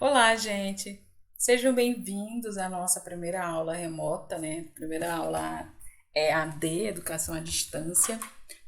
Olá, gente! Sejam bem-vindos à nossa primeira aula remota, né? Primeira aula EAD, Educação à Distância.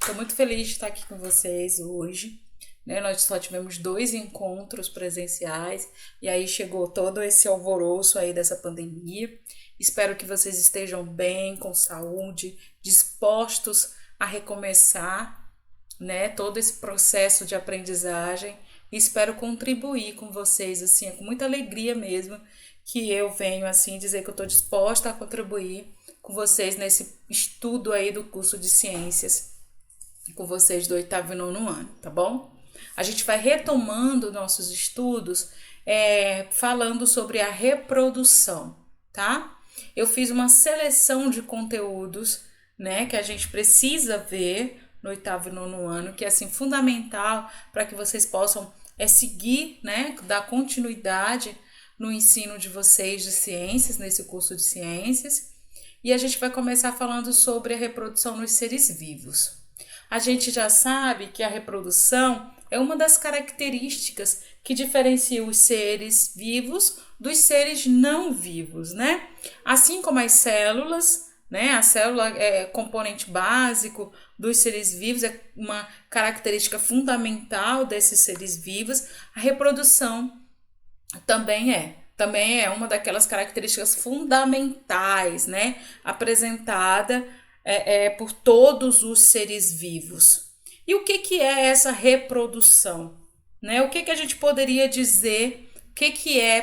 Estou muito feliz de estar aqui com vocês hoje, né? Nós só tivemos 2 encontros presenciais e aí chegou todo esse alvoroço aí dessa pandemia. Espero que vocês estejam bem, com saúde, dispostos a recomeçar, né, todo esse processo de aprendizagem. E espero contribuir com vocês, assim, é com muita alegria mesmo que eu venho, assim, dizer que eu estou disposta a contribuir com vocês nesse estudo aí do curso de ciências, com vocês do oitavo e nono ano, tá bom? A gente vai retomando nossos estudos, falando sobre a reprodução, tá? Eu fiz uma seleção de conteúdos, né, que a gente precisa ver no oitavo e nono ano, que é assim fundamental para que vocês possam seguir, né, dar continuidade no ensino de vocês de ciências, nesse curso de ciências. E a gente vai começar falando sobre a reprodução nos seres vivos. A gente já sabe que a reprodução é uma das características que diferencia os seres vivos dos seres não vivos, né? Assim como as células, né? A célula é componente básico dos seres vivos, é uma característica fundamental desses seres vivos. A reprodução também é uma daquelas características fundamentais, né? Apresentada por todos os seres vivos. E o que é essa reprodução? Né? O que a gente poderia dizer?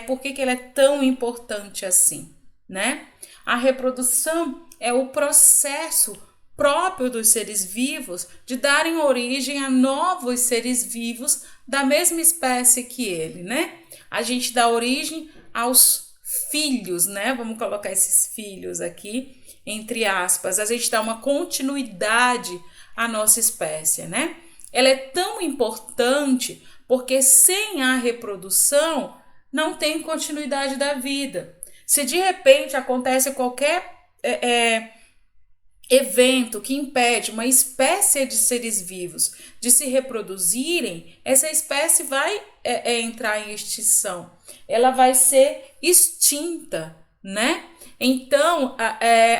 Por que ela é tão importante assim? Né? A reprodução é o processo próprio dos seres vivos de darem origem a novos seres vivos da mesma espécie que ele, né? A gente dá origem aos filhos, né? Vamos colocar esses filhos aqui, entre aspas. A gente dá uma continuidade à nossa espécie, né? Ela é tão importante porque sem a reprodução não tem continuidade da vida. Se de repente acontece qualquer evento que impede uma espécie de seres vivos de se reproduzirem, essa espécie vai entrar em extinção. Ela vai ser extinta, né? Então,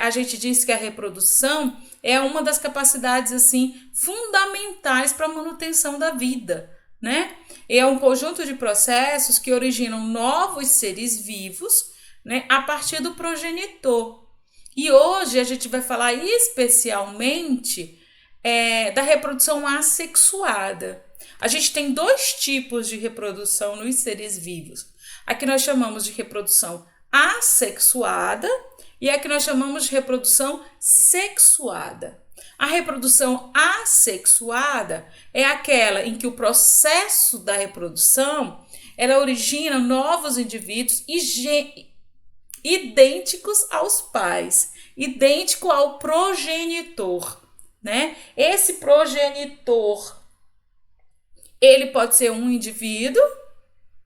a gente diz que a reprodução é uma das capacidades assim fundamentais para a manutenção da vida, né? É um conjunto de processos que originam novos seres vivos, né, a partir do progenitor. E hoje a gente vai falar especialmente da reprodução assexuada. A gente tem 2 tipos de reprodução nos seres vivos. A que nós chamamos de reprodução assexuada e a que nós chamamos de reprodução sexuada. A reprodução assexuada é aquela em que o processo da reprodução ela origina novos indivíduos idênticos aos pais, idêntico ao progenitor, né? Esse progenitor, ele pode ser um indivíduo,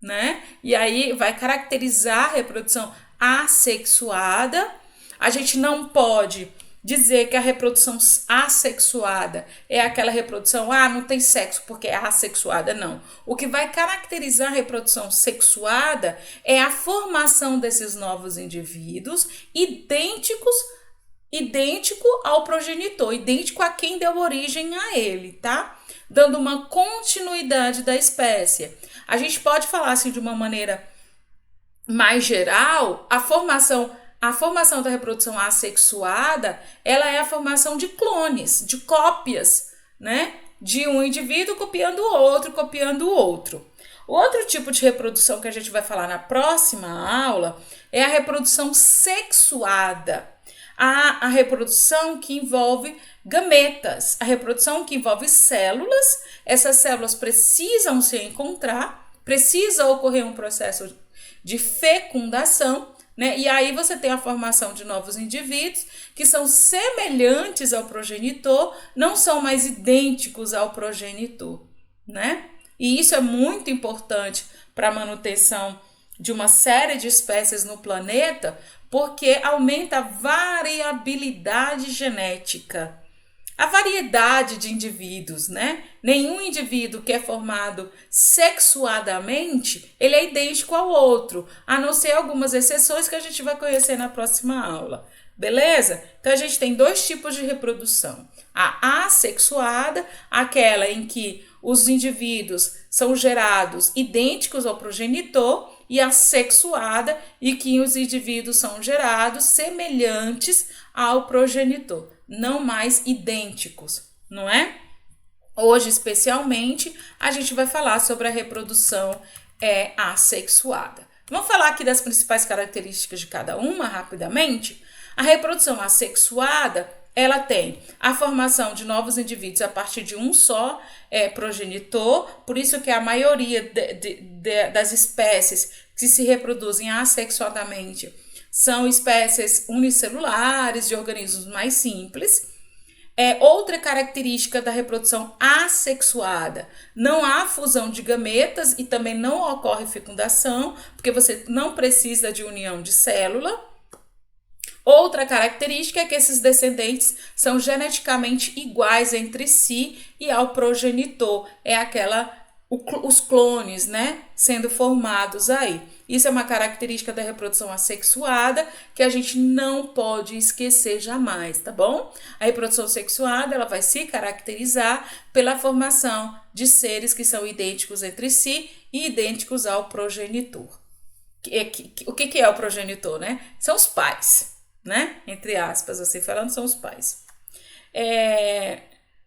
né? E aí vai caracterizar a reprodução assexuada. A gente não pode dizer que a reprodução assexuada é aquela reprodução, não tem sexo porque é assexuada, não. O que vai caracterizar a reprodução sexuada é a formação desses novos indivíduos idêntico ao progenitor, idêntico a quem deu origem a ele, tá? Dando uma continuidade da espécie. A gente pode falar assim de uma maneira mais geral, a formação da reprodução assexuada, ela é a formação de clones, de cópias, né? De um indivíduo copiando o outro. O outro tipo de reprodução que a gente vai falar na próxima aula é a reprodução sexuada. A reprodução que envolve gametas, a reprodução que envolve células. Essas células precisam se encontrar, precisa ocorrer um processo de fecundação, né? E aí você tem a formação de novos indivíduos que são semelhantes ao progenitor, não são mais idênticos ao progenitor, né? E isso é muito importante para a manutenção de uma série de espécies no planeta, porque aumenta a variabilidade genética. a variedade de indivíduos, né? Nenhum indivíduo que é formado sexuadamente, ele é idêntico ao outro, a não ser algumas exceções que a gente vai conhecer na próxima aula. Beleza? Então a gente tem dois tipos de reprodução. A assexuada, aquela em que os indivíduos são gerados idênticos ao progenitor, e a sexuada, em que os indivíduos são gerados semelhantes ao progenitor, não mais idênticos, não é? Hoje, especialmente, a gente vai falar sobre a reprodução assexuada. Vamos falar aqui das principais características de cada uma rapidamente? A reprodução assexuada, ela tem a formação de novos indivíduos a partir de um só progenitor, por isso que a maioria das espécies que se reproduzem assexuadamente são espécies unicelulares, de organismos mais simples. Outra característica da reprodução assexuada, não há fusão de gametas e também não ocorre fecundação, porque você não precisa de união de célula. Outra característica é que esses descendentes são geneticamente iguais entre si e ao progenitor. Os clones, né, sendo formados aí. Isso é uma característica da reprodução assexuada que a gente não pode esquecer jamais, tá bom? A reprodução sexuada, ela vai se caracterizar pela formação de seres que são idênticos entre si e idênticos ao progenitor. O que é o progenitor, né? São os pais, né? Entre aspas, assim falando, são os pais.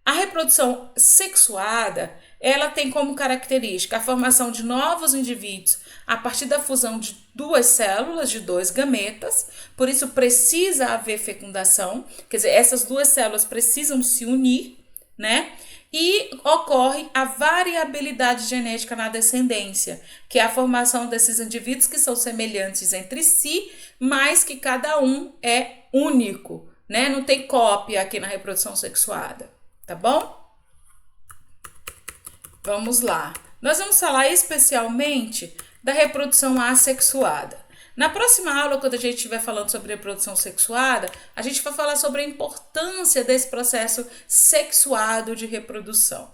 A reprodução sexuada, ela tem como característica a formação de novos indivíduos a partir da fusão de duas células, de dois gametas, por isso precisa haver fecundação, quer dizer, essas duas células precisam se unir, né? E ocorre a variabilidade genética na descendência, que é a formação desses indivíduos que são semelhantes entre si, mas que cada um é único, né? Não tem cópia aqui na reprodução sexuada, tá bom? Vamos lá. Nós vamos falar especialmente da reprodução assexuada. Na próxima aula, quando a gente estiver falando sobre reprodução sexuada, a gente vai falar sobre a importância desse processo sexuado de reprodução.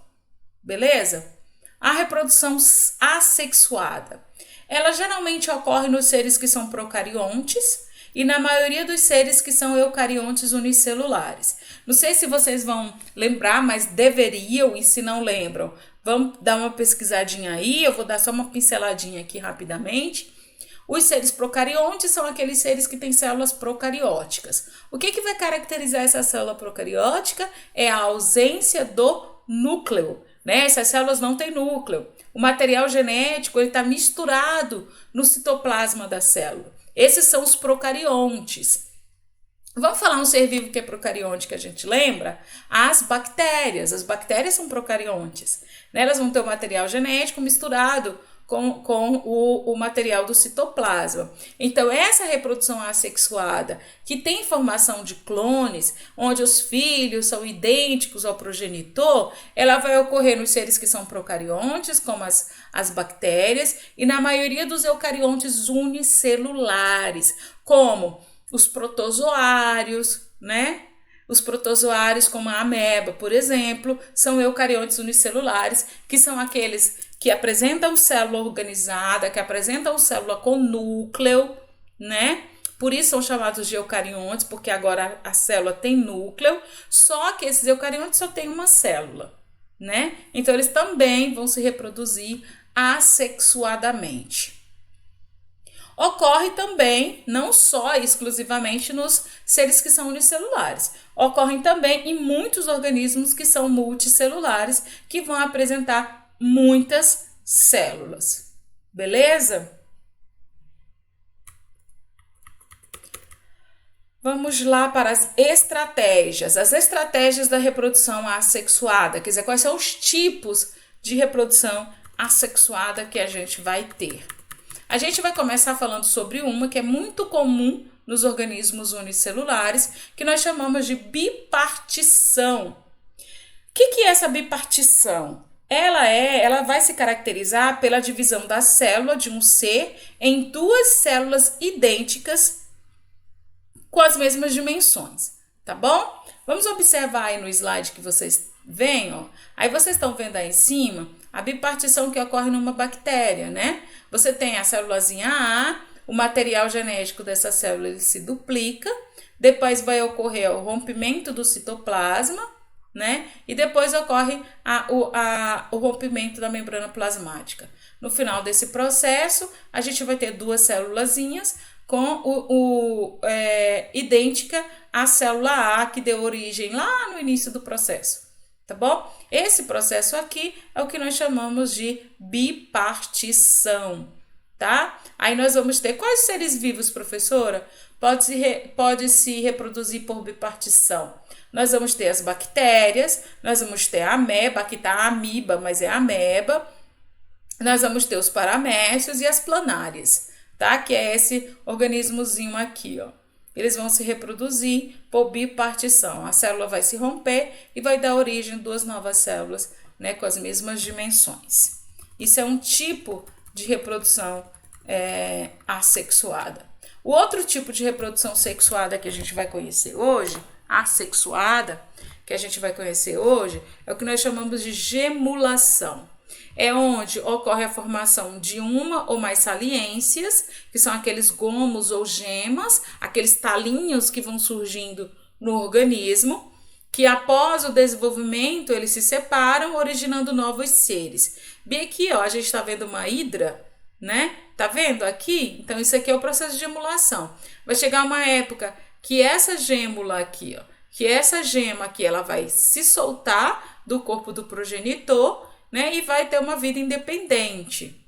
Beleza? A reprodução assexuada, ela geralmente ocorre nos seres que são procariontes e na maioria dos seres que são eucariontes unicelulares. Não sei se vocês vão lembrar, mas deveriam, e se não lembram, vamos dar uma pesquisadinha aí, eu vou dar só uma pinceladinha aqui rapidamente. Os seres procariontes são aqueles seres que têm células procarióticas. O que vai caracterizar essa célula procariótica? É a ausência do núcleo, né? Essas células não têm núcleo. O material genético está misturado no citoplasma da célula. Esses são os procariontes. Vamos falar um ser vivo que é procarionte que a gente lembra? As bactérias. As bactérias são procariontes, né? Elas vão ter o material genético misturado com o material do citoplasma. Então, essa reprodução assexuada, que tem formação de clones, onde os filhos são idênticos ao progenitor, ela vai ocorrer nos seres que são procariontes, como as bactérias, e na maioria dos eucariontes unicelulares, como os protozoários, né? Os protozoários, como a ameba, por exemplo, são eucariontes unicelulares, que são aqueles que apresentam célula organizada, que apresentam célula com núcleo, né? Por isso são chamados de eucariontes, porque agora a célula tem núcleo, só que esses eucariontes só têm uma célula, né? Então, eles também vão se reproduzir assexuadamente. Ocorre também, não só exclusivamente nos seres que são unicelulares, ocorrem também em muitos organismos que são multicelulares, que vão apresentar muitas células. Beleza? Vamos lá para as estratégias. As estratégias da reprodução assexuada, quer dizer, quais são os tipos de reprodução assexuada que a gente vai ter. A gente vai começar falando sobre uma que é muito comum nos organismos unicelulares, que nós chamamos de bipartição. O que é essa bipartição? Ela vai se caracterizar pela divisão da célula de um ser em duas células idênticas com as mesmas dimensões, tá bom? Vamos observar aí no slide que vocês veem, ó. Aí vocês estão vendo aí em cima a bipartição que ocorre numa bactéria, né? Você tem a célulazinha A, o material genético dessa célula ele se duplica, depois vai ocorrer o rompimento do citoplasma, né? E depois ocorre o rompimento da membrana plasmática. No final desse processo, a gente vai ter duas célulazinhas idêntica à célula A que deu origem lá no início do processo, tá bom? Esse processo aqui é o que nós chamamos de bipartição, tá? Aí nós vamos ter quais seres vivos, professora? Pode se reproduzir por bipartição. Nós vamos ter as bactérias, nós vamos ter a ameba, aqui tá a amiba, mas é a ameba. Nós vamos ter os paramécios e as planárias, tá? Que é esse organismozinho aqui, ó. Eles vão se reproduzir por bipartição. A célula vai se romper e vai dar origem a duas novas células, né, com as mesmas dimensões. Isso é um tipo de reprodução assexuada. O outro tipo de reprodução sexuada que a gente vai conhecer hoje, assexuada, que a gente vai conhecer hoje, é o que nós chamamos de gemulação. É onde ocorre a formação de uma ou mais saliências, que são aqueles gomos ou gemas, aqueles talinhos que vão surgindo no organismo, que após o desenvolvimento eles se separam, originando novos seres. Bem aqui, ó, a gente está vendo uma hidra, né? Tá vendo aqui? Então isso aqui é o processo de gemulação. Vai chegar uma época que essa gêmula aqui, ó, que essa gema aqui, ela vai se soltar do corpo do progenitor, né, e vai ter uma vida independente,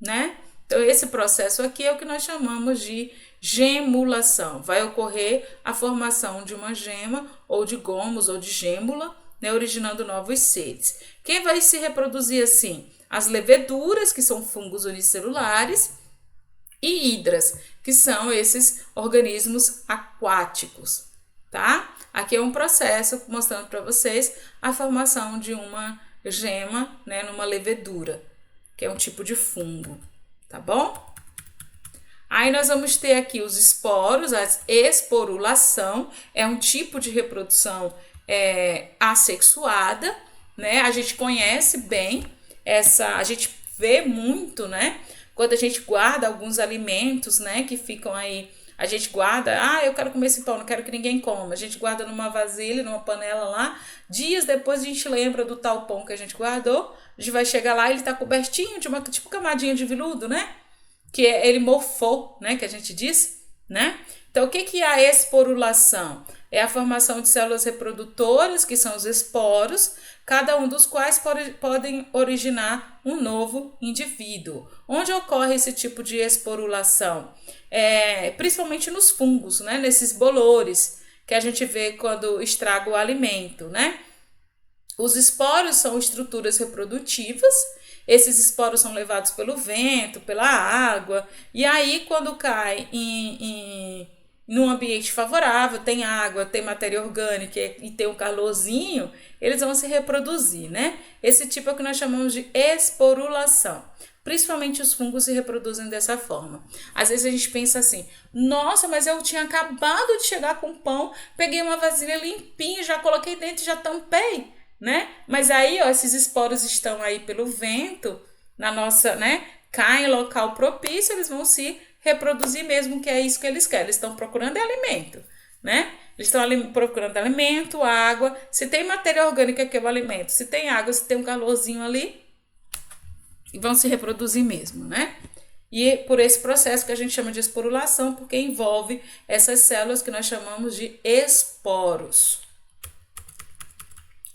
né? Então, esse processo aqui é o que nós chamamos de gemulação. Vai ocorrer a formação de uma gema, ou de gomos, ou de gêmula, né, originando novos seres. Quem vai se reproduzir assim? As leveduras, que são fungos unicelulares, e hidras, que são esses organismos aquáticos, tá? Aqui é um processo mostrando para vocês a formação de uma gema, né, numa levedura, que é um tipo de fungo, tá bom? Aí nós vamos ter aqui os esporos, a esporulação, é um tipo de reprodução assexuada, né? A gente conhece bem a gente vê muito, né? Quando a gente guarda alguns alimentos, né, que ficam aí, a gente guarda, eu quero comer esse pão, não quero que ninguém coma. A gente guarda numa vasilha, numa panela lá. Dias depois a gente lembra do tal pão que a gente guardou. A gente vai chegar lá e ele tá cobertinho de uma tipo camadinha de veludo, né? Que ele morfou, né? Que a gente diz, né? Então, o que é a esporulação? É a formação de células reprodutoras, que são os esporos, cada um dos quais podem originar um novo indivíduo. Onde ocorre esse tipo de esporulação? Principalmente nos fungos, né? Nesses bolores que a gente vê quando estraga o alimento, né? Os esporos são estruturas reprodutivas. Esses esporos são levados pelo vento, pela água, e aí quando cai num ambiente favorável, tem água, tem matéria orgânica e tem um calorzinho, eles vão se reproduzir, né? Esse tipo é o que nós chamamos de esporulação. Principalmente os fungos se reproduzem dessa forma. Às vezes a gente pensa assim, nossa, mas eu tinha acabado de chegar com pão, peguei uma vasilha limpinha, já coloquei dentro e já tampei, né? Mas aí, ó, esses esporos estão aí pelo vento, na nossa, né? Caem em local propício, eles vão se reproduzir mesmo, que é isso que eles querem. Eles estão procurando alimento, né? Eles estão procurando alimento, água. Se tem matéria orgânica, que é o alimento. Se tem água, se tem um calorzinho ali, e vão se reproduzir mesmo, né? E por esse processo que a gente chama de esporulação, porque envolve essas células que nós chamamos de esporos.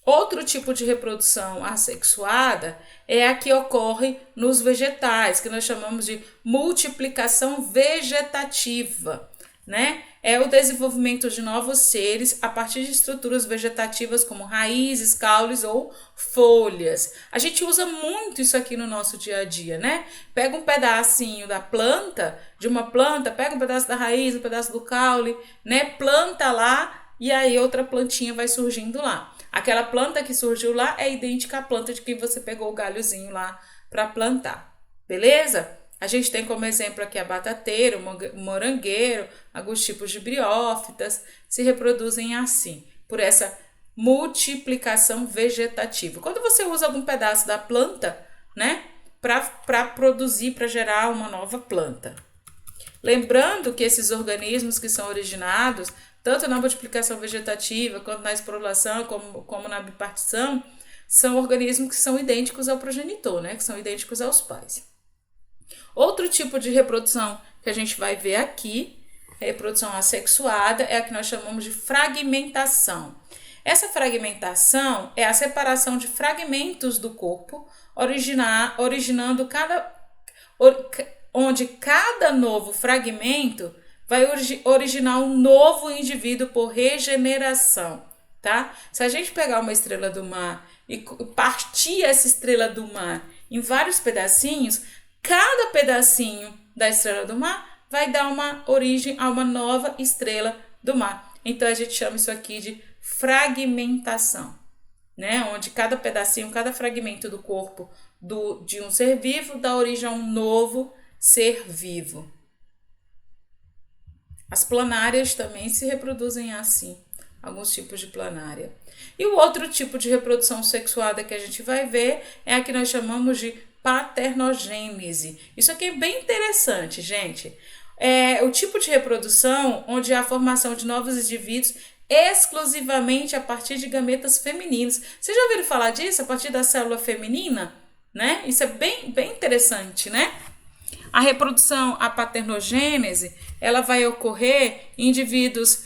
Outro tipo de reprodução assexuada é a que ocorre nos vegetais, que nós chamamos de multiplicação vegetativa, né? É o desenvolvimento de novos seres a partir de estruturas vegetativas como raízes, caules ou folhas. A gente usa muito isso aqui no nosso dia a dia, né? Pega um pedacinho da planta, de uma planta, pega um pedaço da raiz, um pedaço do caule, né? Planta lá e aí outra plantinha vai surgindo lá. Aquela planta que surgiu lá é idêntica à planta de quem você pegou o galhozinho lá para plantar, beleza? A gente tem como exemplo aqui a batateira, o morangueiro, alguns tipos de briófitas se reproduzem assim. por essa multiplicação vegetativa. Quando você usa algum pedaço da planta, né, para produzir, para gerar uma nova planta. Lembrando que esses organismos que são originados, tanto na multiplicação vegetativa, quanto na esporulação, como na bipartição, são organismos que são idênticos ao progenitor, né, que são idênticos aos pais. Outro tipo de reprodução que a gente vai ver aqui, reprodução assexuada, é a que nós chamamos de fragmentação. Essa fragmentação é a separação de fragmentos do corpo, originando onde cada novo fragmento vai originar um novo indivíduo por regeneração, tá? Se a gente pegar uma estrela do mar e partir essa estrela do mar em vários pedacinhos, cada pedacinho da estrela do mar vai dar uma origem a uma nova estrela do mar. Então a gente chama isso aqui de fragmentação, né? Onde cada pedacinho, cada fragmento do corpo de um ser vivo dá origem a um novo ser vivo. As planárias também se reproduzem assim, alguns tipos de planária. E o outro tipo de reprodução sexuada que a gente vai ver é a que nós chamamos de paternogênese. Isso aqui é bem interessante, gente. É o tipo de reprodução onde há a formação de novos indivíduos exclusivamente a partir de gametas femininos. Vocês já ouviram falar disso? A partir da célula feminina? Né? Isso é bem interessante, né? A reprodução, a paternogênese, ela vai ocorrer em indivíduos,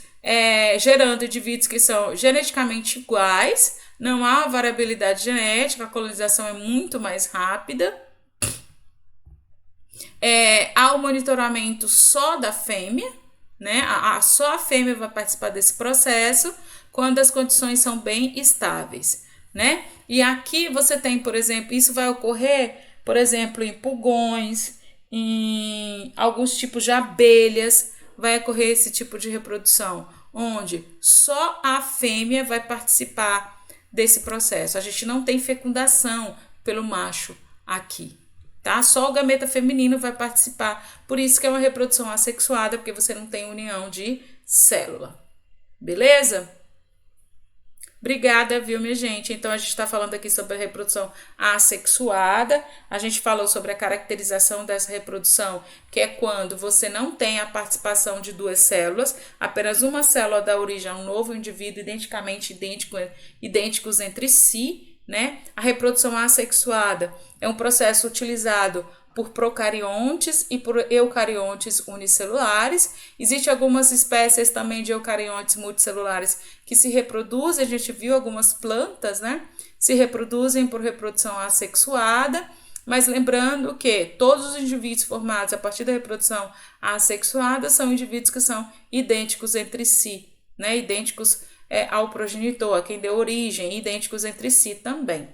gerando indivíduos que são geneticamente iguais, não há variabilidade genética, a colonização é muito mais rápida. Há o monitoramento só da fêmea, né? Só a fêmea vai participar desse processo quando as condições são bem estáveis, né? E aqui você tem, por exemplo, isso vai ocorrer, por exemplo, em pulgões, em alguns tipos de abelhas, vai ocorrer esse tipo de reprodução, onde só a fêmea vai participar desse processo. A gente não tem fecundação pelo macho aqui, tá? Só o gameta feminino vai participar. Por isso que é uma reprodução assexuada, porque você não tem união de célula. Beleza? Obrigada, viu, minha gente? Então, a gente está falando aqui sobre a reprodução assexuada. A gente falou sobre a caracterização dessa reprodução, que é quando você não tem a participação de duas células, apenas uma célula dá origem a um novo indivíduo identicamente idênticos entre si, né? A reprodução assexuada é um processo utilizado por procariontes e por eucariontes unicelulares. Existem algumas espécies também de eucariontes multicelulares que se reproduzem, a gente viu algumas plantas, né? Se reproduzem por reprodução assexuada, mas lembrando que todos os indivíduos formados a partir da reprodução assexuada são indivíduos que são idênticos entre si, né? Idênticos ao progenitor, a quem deu origem, idênticos entre si também.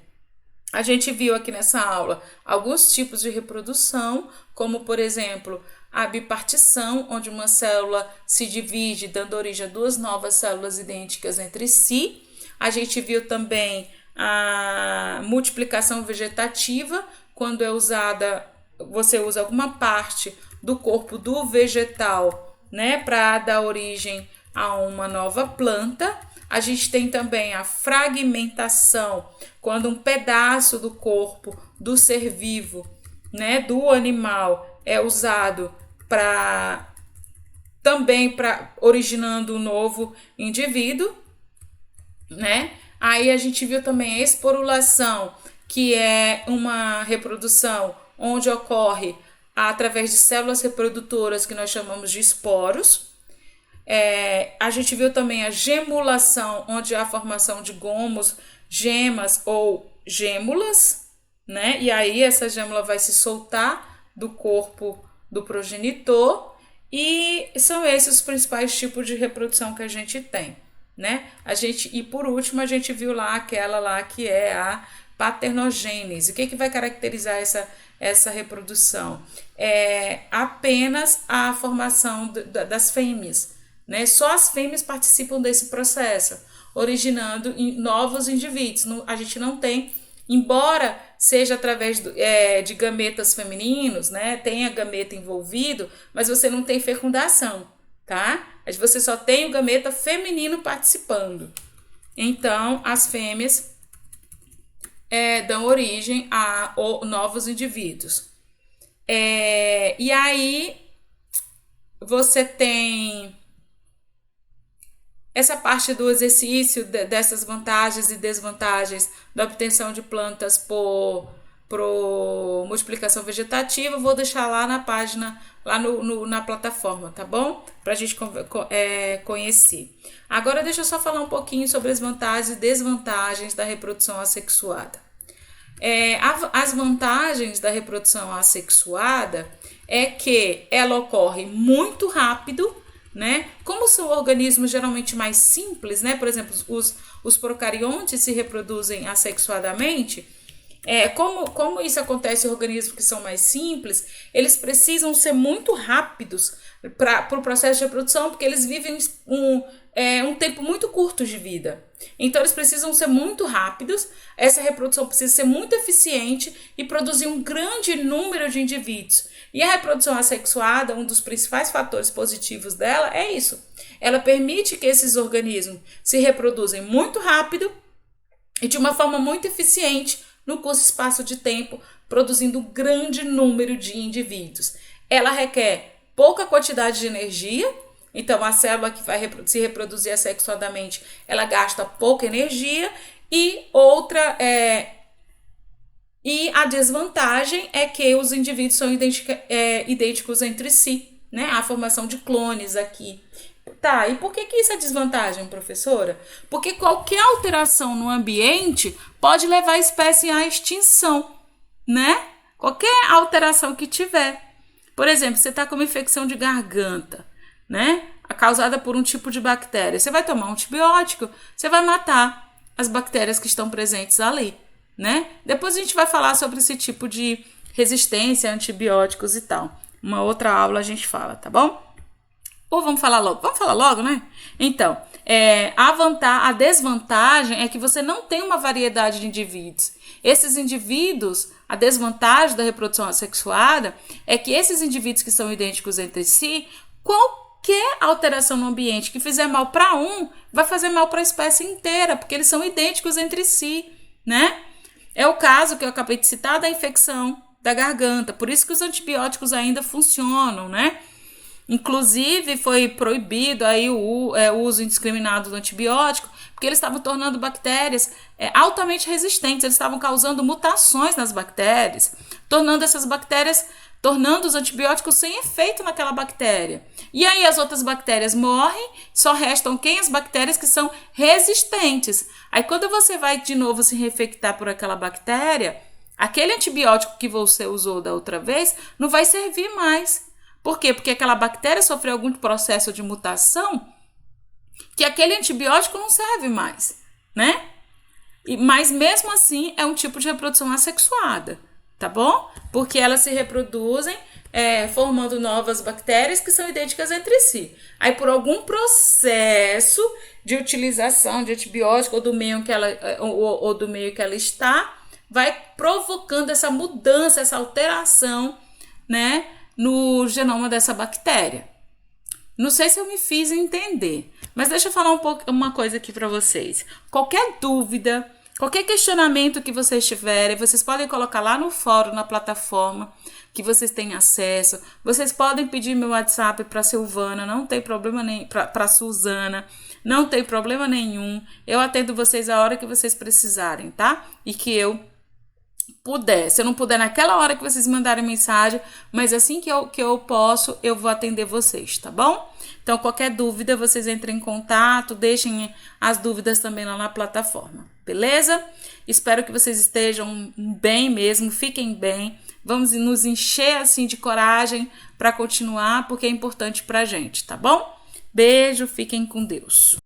A gente viu aqui nessa aula alguns tipos de reprodução, como, por exemplo, a bipartição, onde uma célula se divide, dando origem a duas novas células idênticas entre si. A gente viu também a multiplicação vegetativa, quando você usa alguma parte do corpo do vegetal, né, para dar origem a uma nova planta. A gente tem também a fragmentação, quando um pedaço do corpo do ser vivo, né, do animal, é usado também para originando um novo indivíduo, né? Aí a gente viu também a esporulação, que é uma reprodução onde ocorre através de células reprodutoras que nós chamamos de esporos. A gente viu também a gemulação, onde há a formação de gomos, gemas ou gêmulas, né? E aí essa gêmula vai se soltar do corpo do progenitor, e são esses os principais tipos de reprodução que a gente tem, né? E por último a gente viu lá aquela lá que é a paternogênese. O que vai caracterizar essa reprodução? É apenas a formação das fêmeas, né? Só as fêmeas participam desse processo, originando novos indivíduos. A gente não tem, embora seja através de gametas femininos, né? Tenha gameta envolvido, mas você não tem fecundação, tá? Você só tem o gameta feminino participando. então as fêmeas dão origem a novos indivíduos. E aí você tem essa parte do exercício dessas vantagens e desvantagens da obtenção de plantas por multiplicação vegetativa. Vou deixar lá na página, lá na plataforma, tá bom? Pra gente conhecer. Agora deixa eu só falar um pouquinho sobre as vantagens e desvantagens da reprodução assexuada. As vantagens da reprodução assexuada é que ela ocorre muito rápido, né? Como são organismos geralmente mais simples, né? Por exemplo, os procariontes se reproduzem assexuadamente. Como isso acontece em organismos que são mais simples, eles precisam ser muito rápidos para o processo de reprodução, porque eles vivem um tempo muito curto de vida. Então, eles precisam ser muito rápidos, essa reprodução precisa ser muito eficiente e produzir um grande número de indivíduos. E a reprodução assexuada, um dos principais fatores positivos dela é isso. Ela permite que esses organismos se reproduzem muito rápido e de uma forma muito eficiente no curto espaço de tempo, produzindo um grande número de indivíduos. Ela requer pouca quantidade de energia, então a célula que vai se reproduzir assexuadamente, ela gasta pouca energia, e a desvantagem é que os indivíduos são idênticos entre si, né? A formação de clones aqui. Tá, e por que isso é desvantagem, professora? Porque qualquer alteração no ambiente pode levar a espécie à extinção, né? Qualquer alteração que tiver. Por exemplo, você está com uma infecção de garganta, né? Causada por um tipo de bactéria. Você vai tomar um antibiótico, você vai matar as bactérias que estão presentes ali, né? Depois a gente vai falar sobre esse tipo de resistência a antibióticos e tal. Uma outra aula a gente fala, tá bom? Ou vamos falar logo? Vamos falar logo, né? Então, a desvantagem é que você não tem uma variedade de indivíduos. Esses indivíduos, a desvantagem da reprodução assexuada é que esses indivíduos que são idênticos entre si, qualquer alteração no ambiente que fizer mal para um, vai fazer mal para a espécie inteira, porque eles são idênticos entre si, né? É o caso que eu acabei de citar da infecção da garganta, por isso que os antibióticos ainda funcionam, né? Inclusive, foi proibido aí o uso indiscriminado do antibiótico, porque eles estavam tornando bactérias altamente resistentes, eles estavam causando mutações nas bactérias, tornando os antibióticos sem efeito naquela bactéria. E aí as outras bactérias morrem, só restam quem? As bactérias que são resistentes. Aí quando você vai de novo se reinfectar por aquela bactéria, aquele antibiótico que você usou da outra vez não vai servir mais. Por quê? Porque aquela bactéria sofreu algum processo de mutação que aquele antibiótico não serve mais, né? Mas mesmo assim é um tipo de reprodução assexuada, tá bom? Porque elas se reproduzem formando novas bactérias que são idênticas entre si. Aí por algum processo de utilização de antibiótico ou do meio que ela está, vai provocando essa mudança, essa alteração, né, no genoma dessa bactéria. Não sei se eu me fiz entender, mas deixa eu falar uma coisa aqui para vocês. Qualquer dúvida, qualquer questionamento que vocês tiverem, vocês podem colocar lá no fórum, na plataforma, que vocês têm acesso. Vocês podem pedir meu WhatsApp para Silvana, não tem problema nenhum, para Suzana, não tem problema nenhum. Eu atendo vocês a hora que vocês precisarem, tá? E que eu puder. Se eu não puder naquela hora que vocês mandarem mensagem, mas assim que eu posso, eu vou atender vocês, tá bom? Então, qualquer dúvida, vocês entrem em contato, deixem as dúvidas também lá na plataforma, beleza? Espero que vocês estejam bem mesmo, fiquem bem. Vamos nos encher assim de coragem para continuar, porque é importante pra gente, tá bom? Beijo, fiquem com Deus.